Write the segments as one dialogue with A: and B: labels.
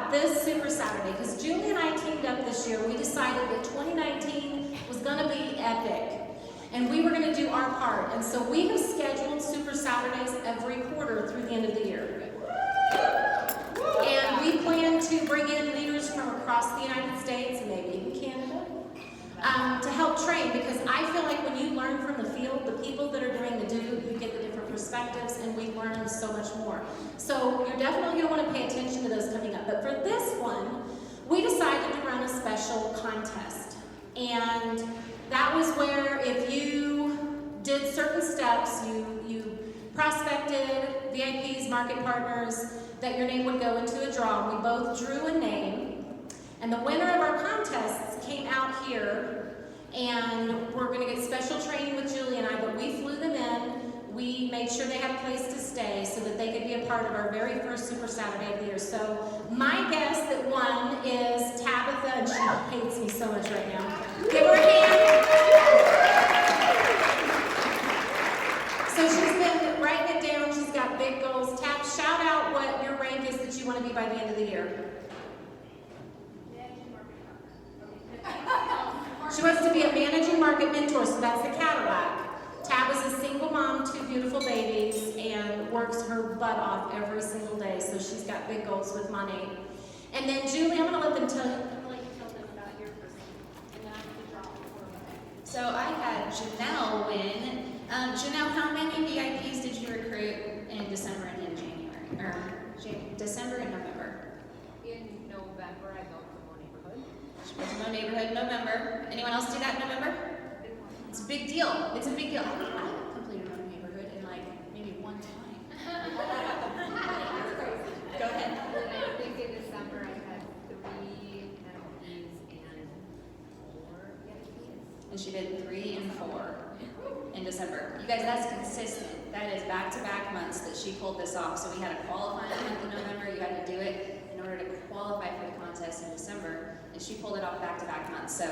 A: about this Super Saturday, because Julie and I teamed up this year. We decided that 2019 was going to be epic, and we were going to do our part. And so we have scheduled Super Saturdays every quarter through the end of the year. And we plan to bring in leaders from across the United States and maybe even Canada to help train, because I feel like when you learn from the field, the people that are doing the do, you get the different perspectives, and we learn so much more. So you're definitely going to want to pay attention to those coming up. But for this one, we decided to run a special contest. And that was where if you did certain steps, you prospected VIPs, market partners, that your name would go into a draw. We both drew a name, and the winner of our contests came out here, and we're going to get special training with Julie and I, but we flew them in. We made sure they had a place to stay so that they could be a part of our very first Super Saturday of the year. So my guess that won is Tabitha, and she hates me so much right now. Give her a hand. So she's been writing it down. She's got big goals. Tab, shout out what your rank is that you want to be by the end of the year. She wants to be a managing market mentor, so that's the Cadillac. Tab is a single mom, 2 beautiful babies, and works her butt off every single day, so she's got big goals with money. And then Julie, I'm going to let you tell them about your person, and then I can draw for them.
B: So I had Janelle win. Janelle, how many VIPs did you recruit in December and in January? Or December and November?
C: In November, I built the Mo Neighborhood.
B: She went to Mo Neighborhood, November. Anyone else do that in November? It's a big deal. It's a big deal. I think I completed Mo Neighborhood in like maybe 1 time. Go ahead.
C: I think in December I had 3 MPs and 4 VIPs.
B: And she did 3 and 4 in December. You guys, that's consistent. That is back-to-back months that she pulled this off. So we had a qualifying month in November. You had to do it in order to qualify for the contest in December. And she pulled it off back-to-back months. So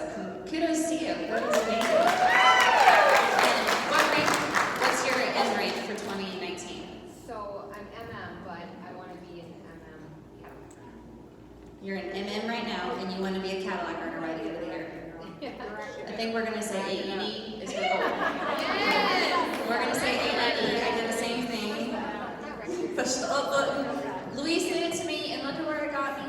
B: kudos to you. That was amazing. And what rank, what's your end rank for 2019?
C: So I'm MM, but I want to be an MM Cadillac.
B: You're an MM right now, and you want to be a Cadillac earner by the end of the year. I think we're going to say AED is your goal. We're going to say AED. I did the same thing. Push the up button. Luis did it to me, and look at where it got me.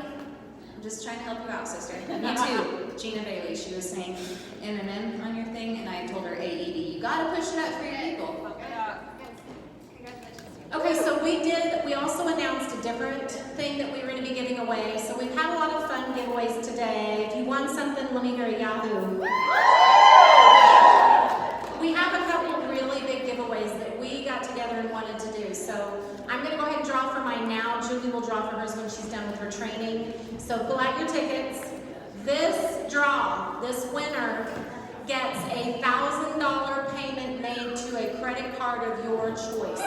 B: I'm just trying to help you out, sister. Me too. Gina Bailey, she was saying MMM on your thing, and I told her AED. You got to push it up for your people.
A: Okay, so we also announced a different thing that we were going to be giving away. So we've had a lot of fun giveaways today. If you won something, let me hear a Yahoo. We have a couple of really big giveaways that we got together and wanted to do. So I'm going to go ahead and draw for mine now. Julie will draw for hers when she's done with her training. So pull out your tickets. This draw, this winner, gets a $1,000 payment made to a credit card of your choice.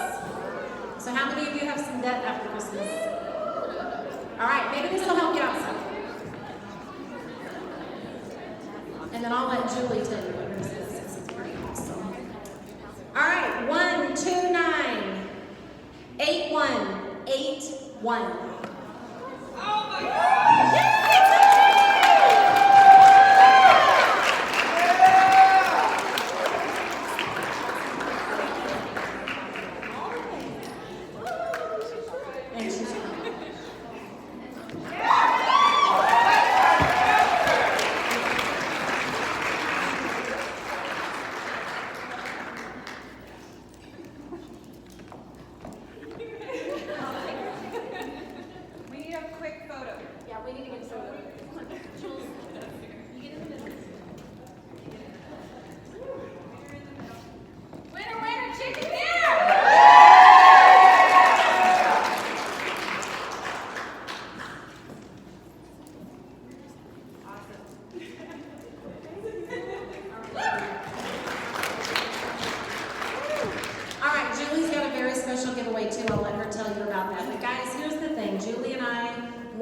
A: So how many of you have some debt after Christmas? All right, maybe this will help you out some. And then I'll let Julie tell you what hers is. This is pretty awesome. All right, 129 8181. Oh my God!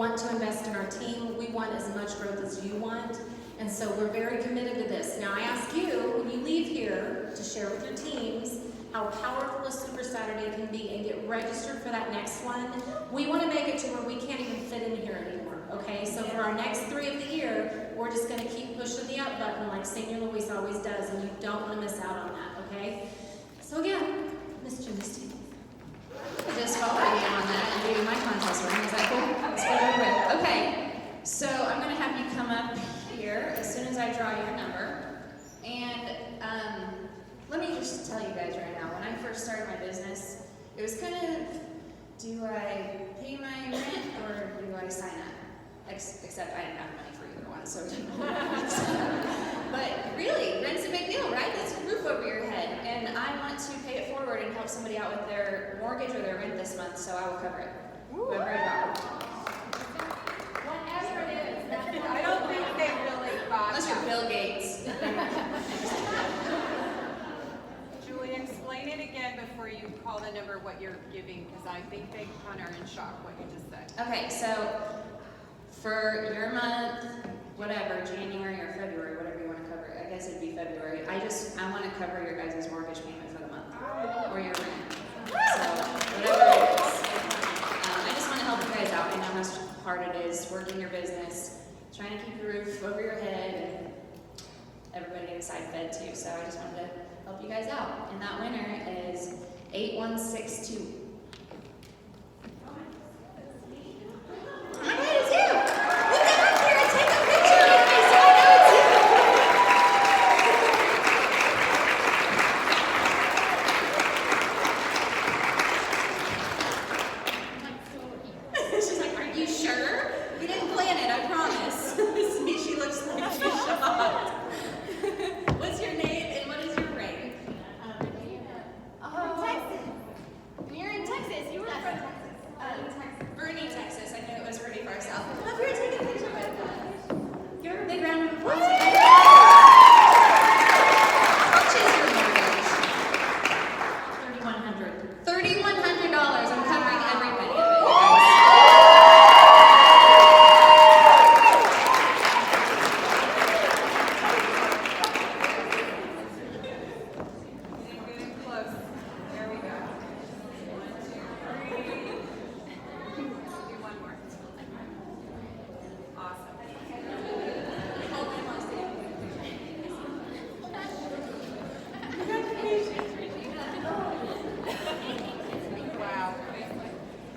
A: want to invest in our team. We want as much growth as you want. And so we're very committed to this. Now I ask you, when you leave here, to share with your teams how powerful a Super Saturday can be and get registered for that next one. We want to make it to where we can't even fit in here anymore, for our next 3 of the year, we're just going to keep pushing the up button like Senior Luis always does, and you don't want to miss out on that, okay? So again, Miss Misty.
B: Just follow you on that and do my contest run. Is that cool? That's what I'm with. Okay, so I'm going to have you come up here as soon as I draw your number. And let me just tell you guys right now, when I first started my business, it was kind of, do I pay my rent or do I sign up? Except I didn't have money for either one, so it didn't matter. But really, rent's a big deal, right? That's a roof over your head. And I want to pay it forward and help somebody out with their mortgage or their rent this month, so I will cover it. Whoever I got.
C: Whatever it is, that's what
D: I don't think they really got
B: Unless you're Bill Gates.
D: Julie, explain it again before you call the number what you're giving, because I think they kind of are in shock what you just said.
B: Okay, so for your month, whatever, January or February, whatever you want to cover, I guess it'd be February. I want to cover your guys' mortgage payment for the month, or your rent. So whatever it is. I just want to help you guys out. I know how hard it is working your business, trying to keep your roof over your head, and everybody getting side fed too. So I just wanted to help you guys out. And that winner is 8162. I got it too. Look at up here and take a picture with me so I know it's you. She's like, are you sure? We didn't plan it, I promise. See, she looks like she's shocked. What's your name and what is your rank?
C: From Texas. You're in Texas. You were from Texas.
B: Bernie, Texas. I knew it was really far south. Come up here and take a picture with us. Give her a big round of applause. How much is your mortgage?
A: $3,100.
B: $3,100. I'm covering every penny of it, you guys.
D: Getting close. There we go. 1, 2, 3. Do one more. Awesome. Wow.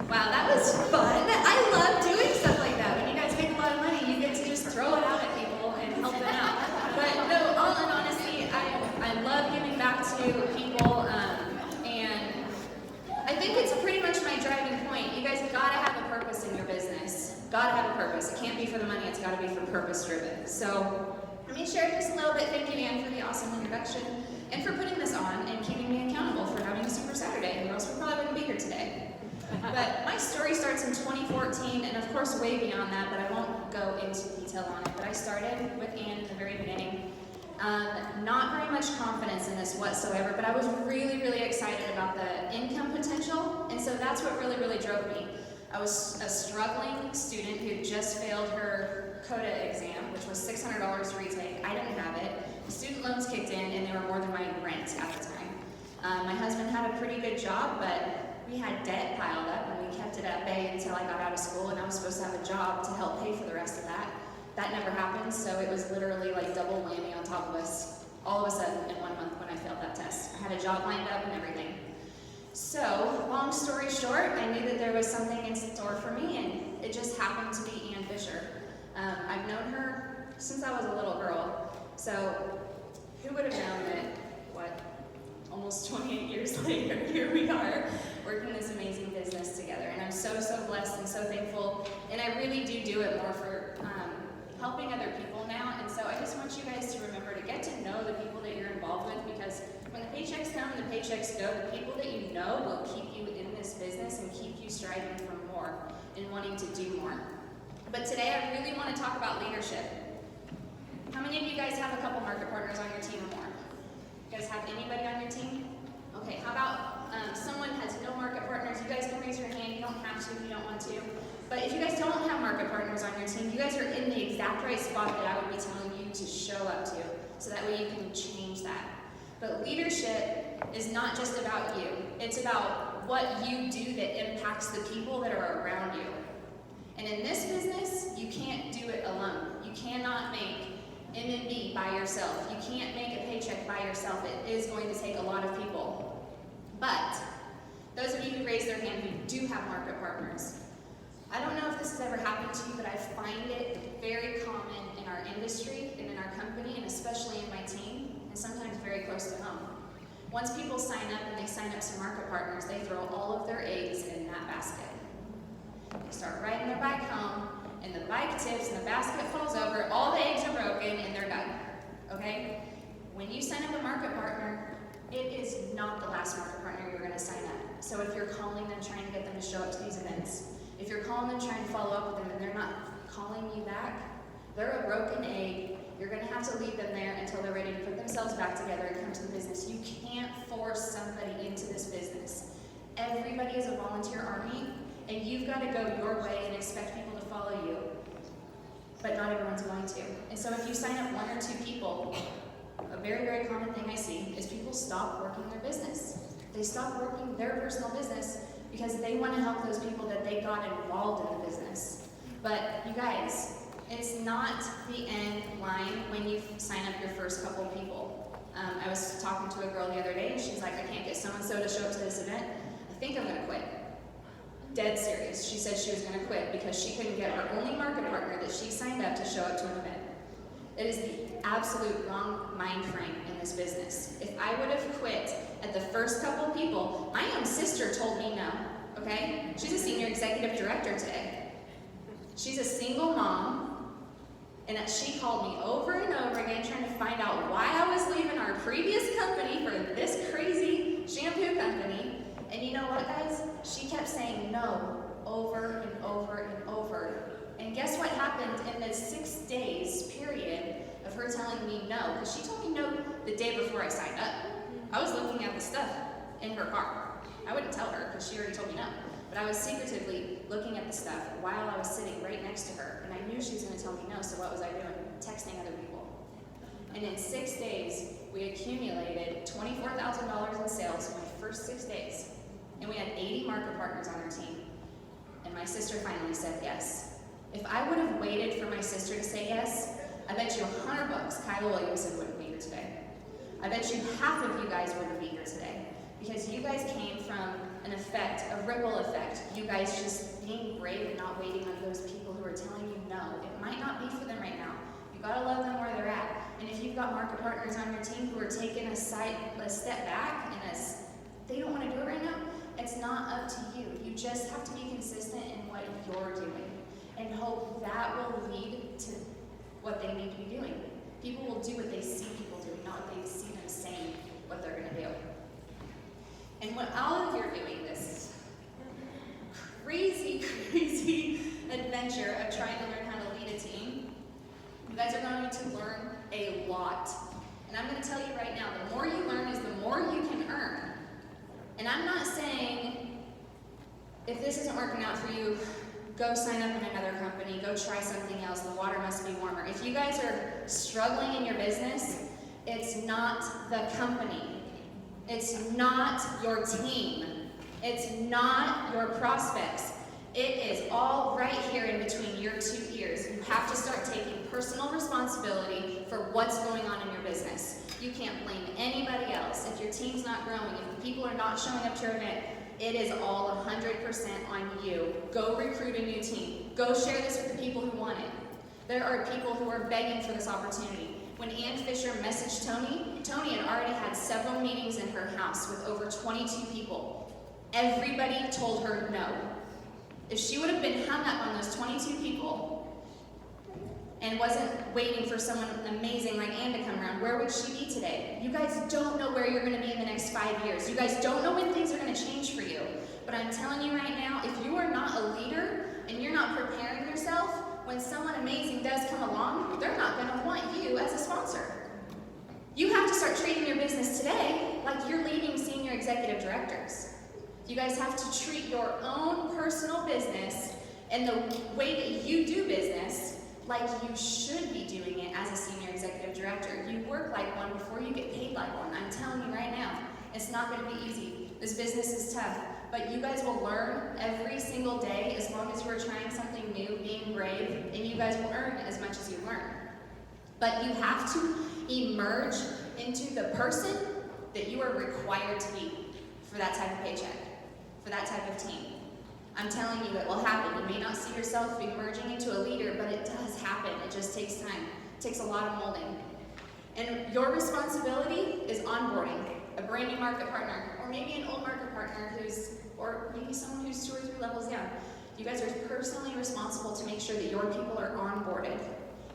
B: Wow, that was fun. I love doing stuff like that. When you guys make a lot of money, you get to just throw it out at people and help them out. But no, all in honesty, I love giving back to people, and I think it's pretty much my driving point. You guys gotta have a purpose in your business. Gotta have a purpose. It can't be for the money, it's gotta be for purpose driven. So let me share just a little bit. Thank you, Ann, for the awesome introduction and for putting this on and keeping me accountable for having a super Saturday, or else we probably wouldn't be here today. But my story starts in 2014, and of course way beyond that, but I won't go into detail on it. But I started with Ann in the very beginning. Not very much confidence in this whatsoever, but I was really, really excited about the income potential, and so that's what really, really drove me. I was a struggling student who had just failed her CODA exam, which was $600 to retake. I didn't have it. The student loans kicked in, and they were more than my rent at the time. My husband had a pretty good job, but we had debt piled up, and we kept it at bay until I got out of school, and I was supposed to have a job to help pay for the rest of that. That never happened, so it was literally like double whammy on top of us all of a sudden in 1 month when I failed that test. I had a job lined up and everything. So, long story short, I knew that there was something in store for me, and it just happened to be Ann Fisher. I've known her since I was a little girl, so who would have known that, almost 28 years later, here we are, working this amazing business together. And I'm so, so blessed and so thankful, and I really do it more for helping other people now. And so I just want you guys to remember to get to know the people that you're involved with, because when the paychecks come and the paychecks go, the people that you know will keep you in this business and keep you striving for more and wanting to do more. But today I really want to talk about leadership. How many of you guys have a couple market partners on your team or more? You guys have anybody on your team? Okay, how about someone has no market partners? You guys can raise your hand. You don't have to if you don't want to. But if you guys don't have market partners on your team, you guys are in the exact right spot that I would be telling you to show up to, so that way you can change that. But leadership is not just about you. It's about what you do that impacts the people that are around you. And in this business, you can't do it who raised their hand who do have market partners. I don't know if this has ever happened to you, but I find it very common in our industry and in our company, and especially in my team, and sometimes very close to home. Once people sign up and they sign up some market partners, they throw all of their eggs in that basket. They start riding their bike home, and the bike tips and the basket falls over, all the eggs are broken, and they're done. Okay? When you sign up a market partner, it is not the last market partner you're going to sign up. So if you're calling them, trying to get them to show up to these events, if you're calling them, trying to follow up with them, and they're not calling you back, they're a broken egg. You're going to have to leave them there until they're ready to put themselves back together and come to the business. You can't force somebody into this business. Everybody is a volunteer army, and you've got to go your way and expect people to follow you. But not everyone's going to. And so if you sign up 1 or 2 people, a very, very common thing I see is people stop working their business. They stop working their personal business because they want to help those people that they got involved in the business. But you guys, it's not the end line when you sign up your first couple people. I was talking to a girl the other day, and she's like, I can't get so-and-so to show up to this event. I think I'm going to quit. Dead serious. She said she was going to quit because she couldn't get her only market partner that she signed up to show up to an event. It is the absolute wrong mind frame in this business. If I would have quit at the first couple people, my own sister told me no, okay? She's a senior executive director today. She's a single mom, and she called me over and over again trying to find out why I was leaving our previous company for this crazy shampoo company. And you know what, guys? She kept saying no over and over and over. And guess what happened in the 6 days period of her telling me no? Because she told me no the day before I signed up. I was looking at the stuff in her car. I wouldn't tell her because she already told me no. But I was secretively looking at the stuff while I was sitting right next to her. And I knew she was going to tell me no, so what was I doing? Texting other people. And in 6 days, we accumulated $24,000 in sales in my first 6 days. And we had 80 market partners on our team. And my sister finally said yes. If I would have waited for my sister to say yes, I bet you $100 Kyla Williamson wouldn't be here today. I bet you half of you guys wouldn't be here today. Because you guys came from an effect, a ripple effect. You guys just being brave and not waiting on those people who are telling you no. It might not be for them right now. You gotta love them where they're at. And if you've got market partners on your team who are taking a step back and they don't want to do it right now, it's not up to you. You just have to be consistent in what you're doing and hope that will lead to what they need to be doing. People will do what they see people doing, not what they see them saying what they're going to do. And when all of you are doing this crazy, crazy adventure of trying to learn how to lead a team, you guys are going to learn a lot. And I'm going to tell you right now, the more you learn is the more you can earn. And I'm not saying, if this isn't working out for you, go sign up in another company, go try something else, the water must be warmer. If you guys are struggling in your business, it's not the company. It's not your team. It's not your prospects. It is all right here in between your 2 ears. You have to start taking personal responsibility for what's going on in your business. You can't blame anybody else. If your team's not growing, if the people are not showing up to your event, it is all 100% on you. Go recruit a new team. Go share this with the people who want it. There are people who are begging for this opportunity. When Ann Fisher messaged Tony had already had several meetings in her house with over 22 people. Everybody told her no. If she would have been hung up on those 22 people and wasn't waiting for someone amazing like Ann to come around, where would she be today? You guys don't know where you're going to be in the next 5 years. You guys don't know when things are going to change for you. But I'm telling you right now, if you are not a leader and you're not preparing yourself, when someone amazing does come along, they're not going to want you as a sponsor. You have to start treating your business today like you're leading senior executive directors. You guys have to treat your own personal business and the way that you do business like you should be doing it as a senior executive director. You work like one before you get paid like one. I'm telling you right now, it's not going to be easy. This business is tough, but you guys will learn every single day as long as you are trying something new, being brave, and you guys will earn as much as you learn. But you have to emerge into the person that you are required to be for that type of paycheck. for that type of team. I'm telling you, it will happen. You may not see yourself emerging into a leader, but it does happen. It just takes time. It takes a lot of molding. And your responsibility is onboarding a brand new market partner, or maybe an old market partner or maybe someone who's 2 or 3 levels down. You guys are personally responsible to make sure that your people are onboarded.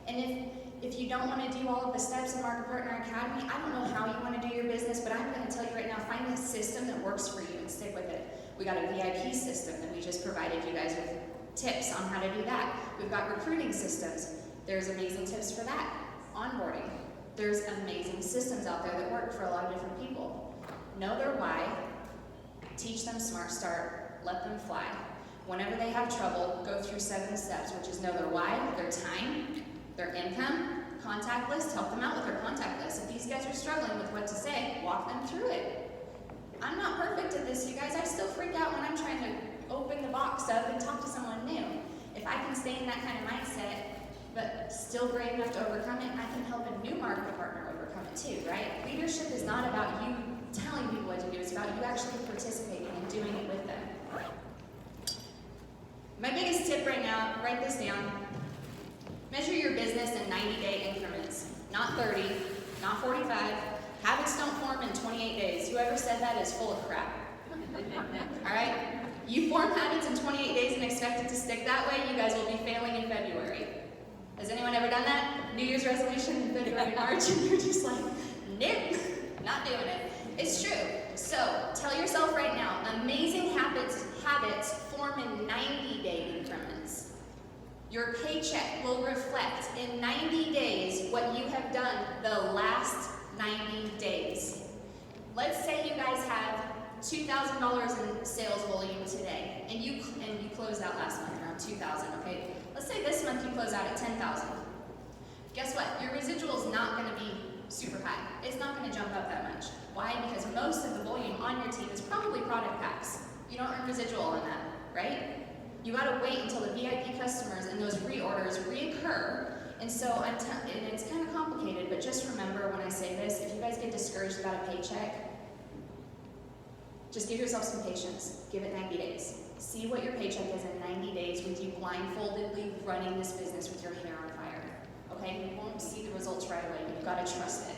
B: And if you don't want to do all of the steps in Market Partner Academy, I don't know how you want to do your business, but I'm going to tell you right now, find a system that works for you and stick with it. We got a VIP system that we just provided you guys with tips on how to do that. We've got recruiting systems. There's amazing tips for that. Onboarding. There's amazing systems out there that work for a lot of different people. Know their why. Teach them Smart Start. Let them fly. Whenever they have trouble, go through 7 steps, which is know their why, their time, their income, contact list, help them out with their contact list. If these guys are struggling with what to say, walk them through it. I'm not perfect at this, you guys. I still freak out when I'm trying to open the box up and talk to someone new. If I can stay in that kind of mindset, but still brave enough to overcome it, I can help a new market partner overcome it too, right? Leadership is not about you telling people what to do. It's about you actually participating and doing it with them. My biggest tip right now, write this down. Measure your business in 90-day increments, not 30, not 45. Habits don't form in 28 days. Whoever said that is full of crap. All right? You form habits in 28 days and expect it to stick that way, you guys will be failing in February. Has anyone ever done that? New Year's resolution in February, March, and you're just like, nope, not doing it. It's true. So tell yourself right now, amazing habits form in 90-day increments. Your paycheck will reflect in 90 days what you have done the last 90 days. Let's say you guys have $2,000 in sales volume today, and you closed out last month around $2,000, okay? Let's say this month you close out at $10,000. Guess what? Your residual is not going to be super high. It's not going to jump up that much. Why? Because most of the volume on your team is probably product packs. You don't earn residual on that, right? You got to wait until the VIP customers and those reorders reoccur. And so and it's kind of complicated, but just remember when I say this, if you guys get discouraged about a paycheck, just give yourself some patience. Give it 90 days. See what your paycheck is in 90 days with you blindfoldedly running this business with your hair on fire. Okay? You won't see the results right away. You've got to trust it.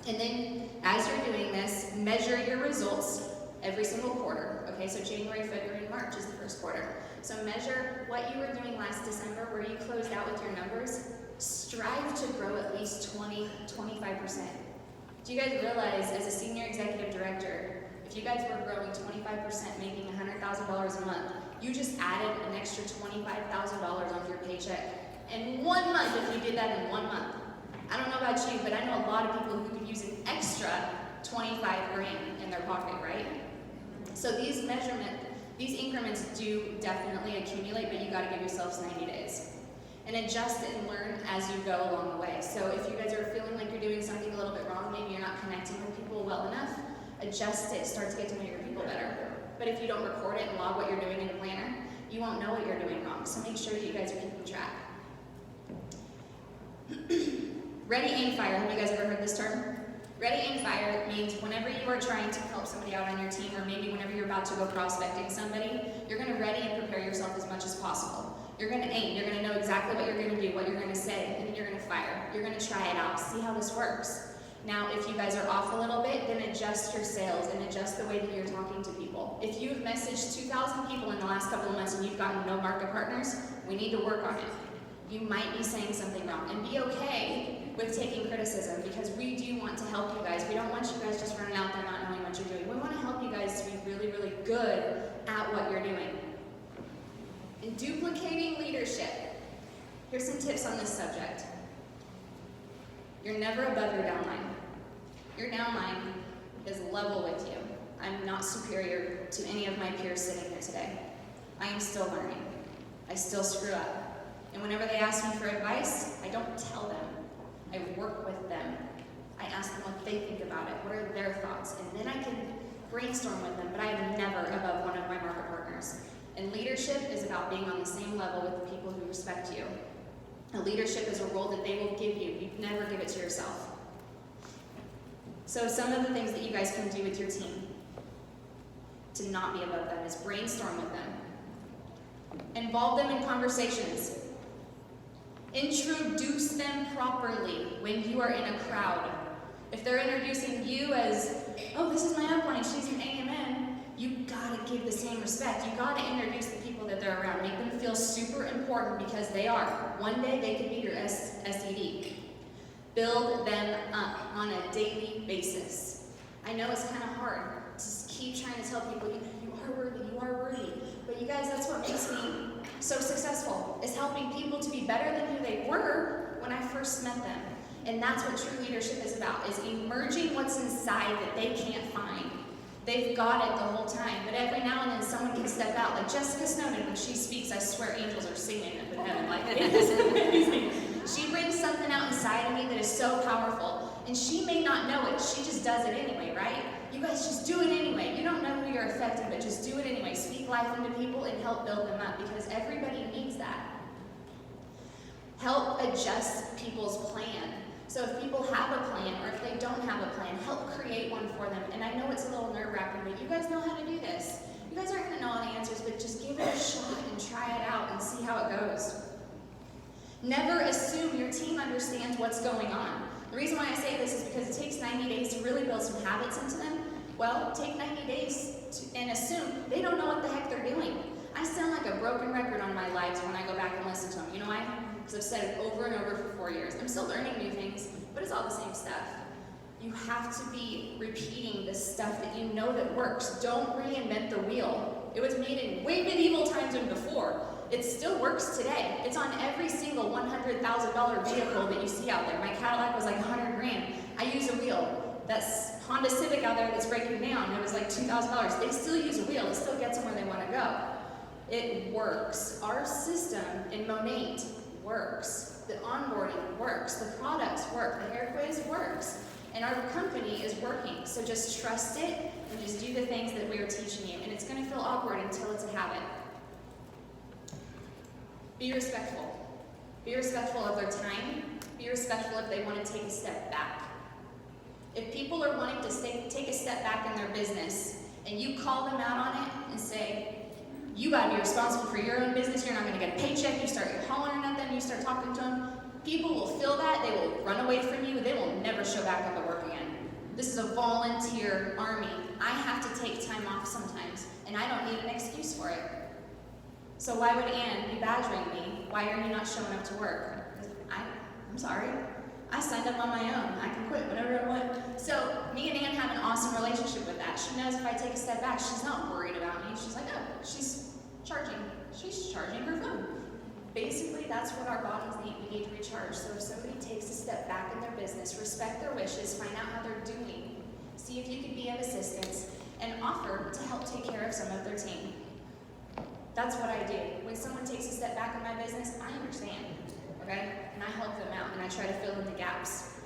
B: And then, as you're doing this, measure your results every single quarter. Okay, so January, February, and March is the first quarter. So measure what you were doing last December, where you closed out with your numbers. Strive to grow at least 20-25%. Do you guys realize, as a senior executive director, if you guys were growing 25%, making $100,000 a month, you just added an extra $25,000 on your paycheck. In 1 month, if you did that in 1 month. I don't know about you, but I know a lot of people who could use an extra 25 grand in their pocket, right? So these increments do definitely accumulate, but you gotta give yourselves 90 days. And adjust it and learn as you go along the way. So if you guys are feeling like you're doing something a little bit wrong, maybe you're not connecting with people well enough, adjust it, start to get to know your people better. But if you don't record it and log what you're doing in a planner, you won't know what you're doing wrong. So make sure that you guys are keeping track. Ready, aim, fire. Have you guys ever heard this term? Ready, aim, fire means whenever you are trying to help somebody out on your team, or maybe whenever you're about to go prospecting somebody, you're going to ready and prepare yourself as much as possible. You're going to aim. You're going to know exactly what you're going to do, what you're going to say, and then you're going to fire. You're going to try it out, see how this works. Now, if you guys are off a little bit, then adjust your sales and adjust the way that you're talking to people. If you've messaged 2,000 people in the last couple of months and you've gotten no market partners, we need to work on it. You might be saying something wrong, and be okay with taking criticism, because we do want to help you guys. We don't want you guys just running out there not knowing what you're doing. We want to help you guys to be really, really good at what you're doing. And duplicating leadership. Here's some tips on this subject. You're never above your downline. Your downline is level with you. I'm not superior to any of my peers sitting here today. I am still learning. I still screw up. And whenever they ask me for advice, I don't tell them. I work with them. I ask them what they think about it, what are their thoughts, and then I can brainstorm with them, but I am never above one of my market partners. And leadership is about being on the same level with the people who respect you. And leadership is a role that they will give you. You never give it to yourself. So some of the things that you guys can do with your team. to not be above them, is brainstorm with them. Involve them in conversations. Introduce them properly when you are in a crowd. If they're introducing you as, oh, this is my upline, she's an AMN, you gotta give the same respect. You gotta introduce the people that they're around. Make them feel super important because they are. One day they could be your SED. Build them up on a daily basis. I know it's kind of hard to keep trying to tell people, you are worthy, you are worthy. But you guys, that's what makes me so successful, is helping people to be better than who they were when I first met them. And that's what true leadership is about, is emerging what's inside that they can't find. They've got it the whole time, but every now and then someone can step out. Like Jessica Snowden, when she speaks, I swear angels are singing up in heaven. Like, it is amazing. She brings something out inside of me that is so powerful. And she may not know it, she just does it anyway, right? You guys just do it anyway. You don't know who you're affecting, but just do it anyway. Speak life into people and help build them up, because everybody needs that. Help adjust people's plan. So if people have a plan, or if they don't have a plan, help create one for them. And I know it's a little nerve-wracking, but you guys know how to do this. You guys aren't going to know all the answers, but just give it a shot and try it out and see how it goes. Never assume your team understands what's going on. The reason why I say this is because it takes 90 days to really build some habits into them. Well, take 90 days and assume they don't know what the heck they're doing. I sound like a broken record on my lives when I go back and listen to them. You know why? Because I've said it over and over for 4 years. I'm still learning new things, but it's all the same stuff. You have to be repeating the stuff that you know that works. Don't reinvent the wheel. It was made in way medieval times and before. It still works today. It's on every single $100,000 vehicle that you see out there. My Cadillac was like 100 grand. I use a wheel. That's Honda Civic out there that's breaking down. It was like $2,000. They still use a wheel. It still gets them where they want to go. It works. Our system in Monate works. The onboarding works. The products work. The hair quiz works. And our company is working. So just trust it and just do the things that we are teaching you. And it's going to feel awkward until it's a habit. Be respectful. Be respectful of their time. Be respectful if they want to take a step back. If people are wanting to take a step back in their business and you call them out on it and say, you got to be responsible for your own business, you're not going to get a paycheck, you start hollering at them, you start talking to them, people will feel that, they will run away from you, they will never show back up at work again. This is a volunteer army. I have to take time off sometimes, and I don't need an excuse for it. So why would Ann be badgering me? Why are you not showing up to work? I'm sorry. I signed up on my own. I can quit whenever I want. So me and Ann have an awesome relationship with that. She knows if I take a step back, she's not worried about me. She's like, oh, she's charging her phone. Basically, that's what our bodies need. We need to recharge. So if somebody takes a step back in their business, respect their wishes, find out how they're doing, see if you can be of assistance, and offer to help take care of some of their team. That's what I do. When someone takes a step back in my business, I understand, okay? And I help them out, and I try to fill in the gaps.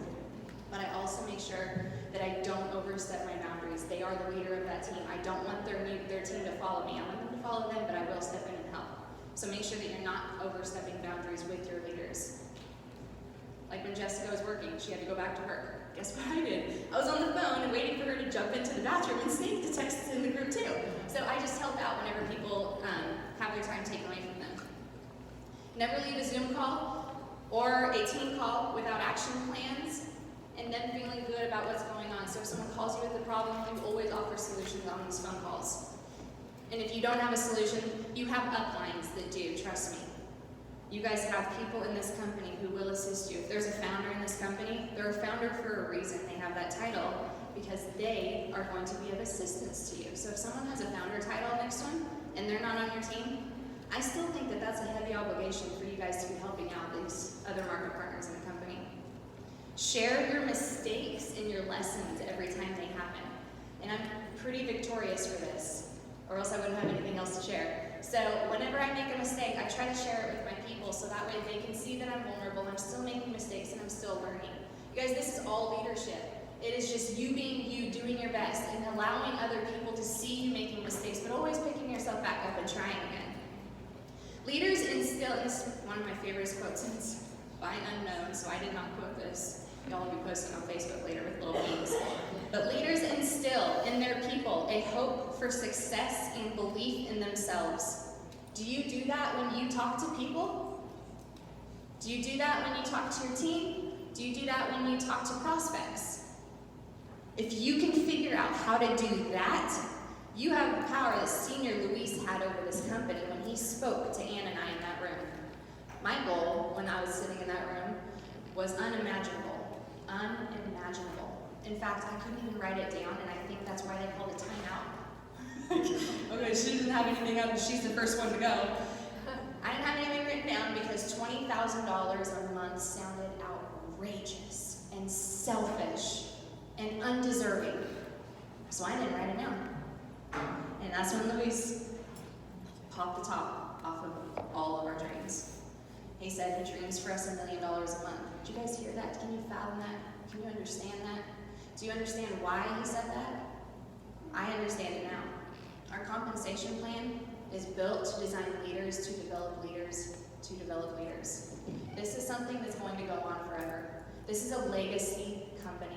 B: But I also make sure that I don't overstep my boundaries. They are the leader of that team. I don't want their team to follow me. I want them to follow them, but I will step in and help. So make sure that you're not overstepping boundaries with your leaders. Like when Jessica was working, she had to go back to work. Guess what I did? I was on the phone and waiting for her to jump into the bathroom and Snake to text in the group too. So I just help out whenever people have their time taken away from them. Never leave a Zoom call or a team call without action plans and then feeling good about what's going on. So if someone calls you with a problem, you always offer solutions on these phone calls. And if you don't have a solution, you have uplines that do, trust me. You guys have people in this company who will assist you. If there's a founder in this company, they're a founder for a reason. They have that title because they are going to be of assistance to you. So if someone has a founder title next to them and they're not on your team, I still think that that's a heavy obligation for you guys to be helping out these other market partners in the company. Share your mistakes and your lessons every time they happen. And I'm pretty victorious for this, or else I wouldn't have anything else to share. So whenever I make a mistake, I try to share it with my people so that way they can see that I'm vulnerable, I'm still making mistakes, and I'm still learning. You guys, this is all leadership. It is just you being you, doing your best, and allowing other people to see you making mistakes, but always picking yourself back up and trying again. Leaders instill, this is one of my favorite quotes, and it's by unknown, so I did not quote this. Y'all will be posting on Facebook later with little memes. But leaders instill in their people a hope for success and belief in themselves. Do you do that when you talk to people? Do you do that when you talk to your team? Do you do that when you talk to prospects? If you can figure out how to do that, you have the power that Senior Luis had over this company when he spoke to Ann and I in that room. My goal when I was sitting in that room was unimaginable. Unimaginable. In fact, I couldn't even write it down, and I think that's why they called it timeout. Okay, she didn't have anything up, and she's the first one to go. I didn't have anything written down because $20,000 a month sounded outrageous and selfish and undeserving. So I didn't write it down. And that's when Luis popped the top off of all of our dreams. He said he dreams for us $1 million a month. Did you guys hear that? Can you fathom that? Can you understand that? Do you understand why he said that? I understand it now. Our compensation plan is built to design leaders to develop leaders to develop leaders. This is something that's going to go on forever. This is a legacy company.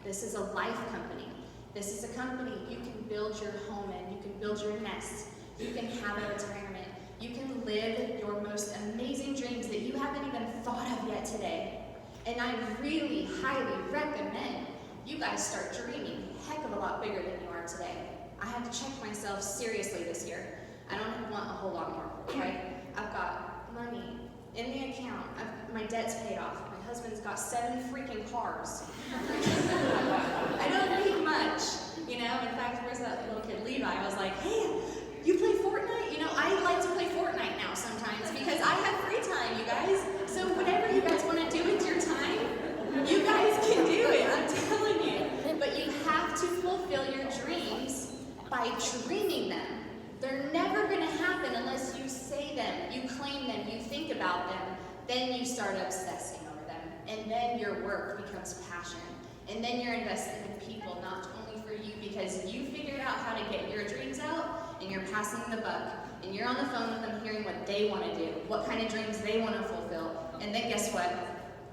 B: This is a life company. This is a company you can build your home in, you can build your nest, you can have a retirement, you can live your most amazing dreams that you haven't even thought of yet today. And I really highly recommend you guys start dreaming a heck of a lot bigger than you are today. I had to check myself seriously this year. I don't want a whole lot more, right? I've got money in the account, my debt's paid off, my husband's got 7 freaking cars. I don't need much, you know. In fact, where's that little kid, Levi? I was like, hey, you play Fortnite? You know, I like to play Fortnite now sometimes because I have free time, you guys. So whatever you guys want to do with your time, you guys can do it, I'm telling you. But you have to fulfill your dreams by dreaming them. They're never going to happen unless you say them, you claim them, you think about them. Then you start obsessing over them. And then your work becomes passion. And then you're investing in people, not only for you, because you figured out how to get your dreams out, and you're passing the buck. And you're on the phone with them hearing what they want to do, what kind of dreams they want to fulfill. And then guess what?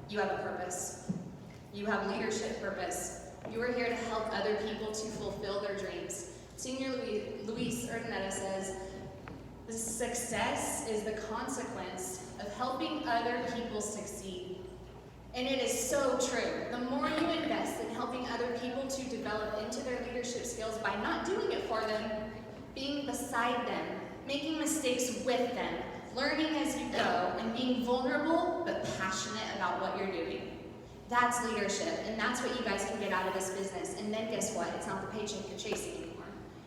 B: You have a purpose. You have leadership purpose. You are here to help other people to fulfill their dreams. Senior Luis Urdaneta says, the success is the consequence of helping other people succeed. And it is so true. The more you invest in helping other people to develop into their leadership skills by not doing it for them, being beside them, making mistakes with them, learning as you go, and being vulnerable but passionate about what you're doing. That's leadership, and that's what you guys can get out of this business. And then guess what? It's not the paycheck you're chasing anymore.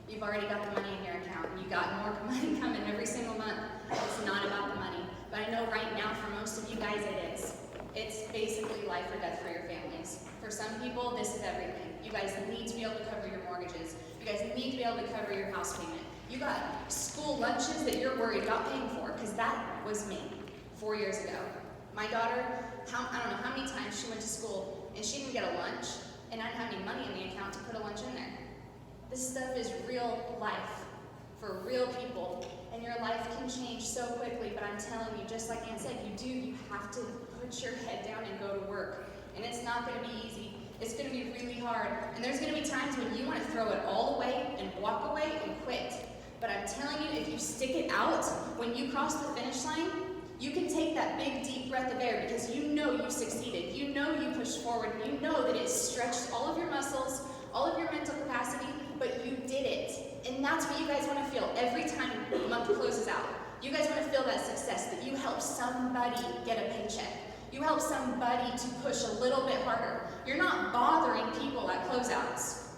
B: You've already got the money in your account, and you got more money coming every single month. It's not about the money. But I know right now for most of you guys it is. It's basically life or death for your families. For some people, this is everything. You guys need to be able to cover your mortgages. You guys need to be able to cover your house payment. You got school lunches that you're worried about paying for, because that was me 4 years ago. My daughter, I don't know how many times she went to school and she didn't get a lunch, and I didn't have any money in the account to put a lunch in there. This stuff is real life for real people, and your life can change so quickly, but I'm telling you, just like Ann said, you have to put your head down and go to work. And it's not going to be easy. It's going to be really hard. And there's going to be times when you want to throw it all away and walk away and quit. But I'm telling you, if you stick it out, when you cross the finish line, you can take that big, deep breath of air because you know you succeeded. You know you pushed forward. You know that it stretched all of your muscles, all of your mental capacity, but you did it. And that's what you guys want to feel every time the month closes out. You guys want to feel that success, that you help somebody get a paycheck. You help somebody to push a little bit harder. You're not bothering people at closeouts.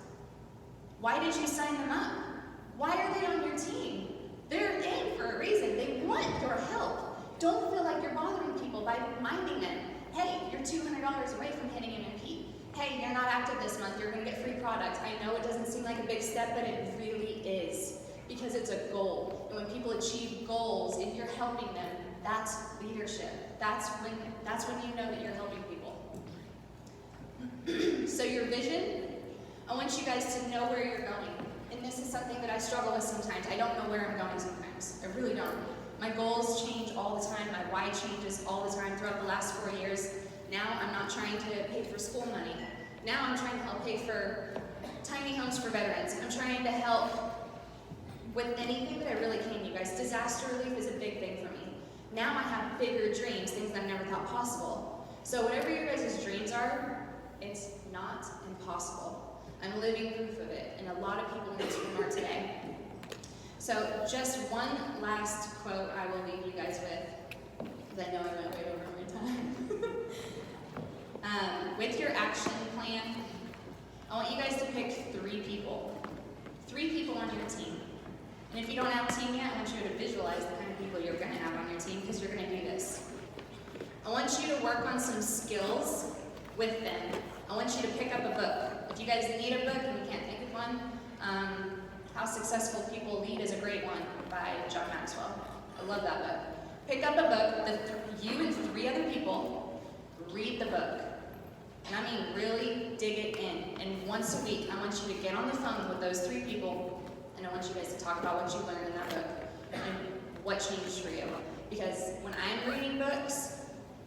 B: Why did you sign them up? Why are they on your team? They're in for a reason. They want your help. Don't feel like you're bothering people by reminding them, hey, you're $200 away from hitting MMP. Hey, you're not active this month, you're gonna get free product. I know it doesn't seem like a big step, but it really is, because it's a goal. And when people achieve goals and you're helping them, that's leadership. That's when you know that you're helping people. So your vision, I want you guys to know where you're going. And this is something that I struggle with sometimes. I don't know where I'm going sometimes. I really don't. My goals change all the time. My why changes all the time throughout the last 4 years. Now I'm not trying to pay for school money. Now I'm trying to help pay for tiny homes for veterans. I'm trying to help with anything that I really can, you guys. Disaster relief is a big thing for me. Now I have bigger dreams, things that I never thought possible. So whatever your guys' dreams are, it's not impossible. I'm living proof of it, and a lot of people in this room are today. So just one last quote I will leave you guys with, because I know I went way over my time. With your action plan, I want you guys to pick 3 people. 3 people on your team. And if you don't have a team yet, I want you to visualize the kind of people you're going to have on your team, because you're going to do this. I want you to work on some skills with them. I want you to pick up a book. If you guys need a book and you can't think of one, How Successful People Lead is a great one by John Maxwell. I love that book. Pick up a book, you and 3 other people, read the book. And I mean really dig it in. And once a week, I want you to get on the phone with those 3 people, and I want you guys to talk about what you learned in that book and what changed for you. Because when I'm reading books,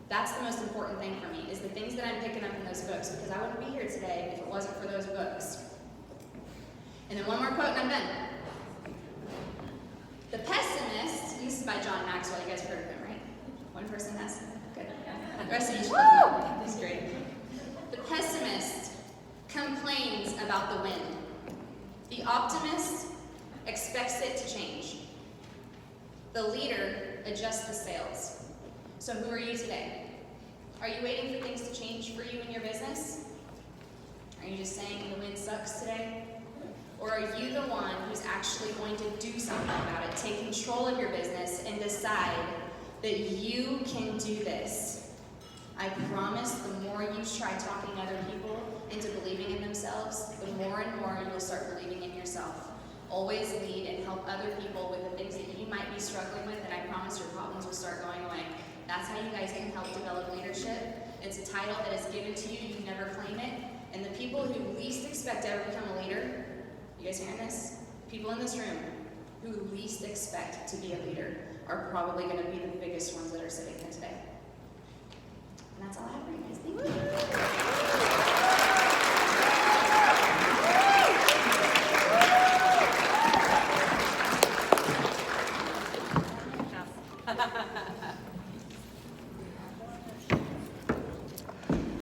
B: that's the most important thing for me, is the things that I'm picking up in those books, because I wouldn't be here today if it wasn't for those books. And then one more quote and I'm done. The pessimist, this is by John Maxwell, you guys heard of him, right? One person has? Good. The rest of you should know. He's great. The pessimist complains about the wind. The optimist expects it to change. The leader adjusts the sails. So who are you today? Are you waiting for things to change for you in your business? Are you just saying the wind sucks today? Or are you the one who's actually going to do something about it, take control of your business, and decide that you can do this? I promise the more you try talking other people into believing in themselves, the more and more you'll start believing in yourself. Always lead and help other people with the things that you might be struggling with, and I promise your problems will start going away. That's how you guys can help develop leadership. It's a title that is given to you, you never claim it. And the people who least expect to ever become a leader, you guys hearing this? People in this room who least expect to be a leader are probably going to be the biggest ones that are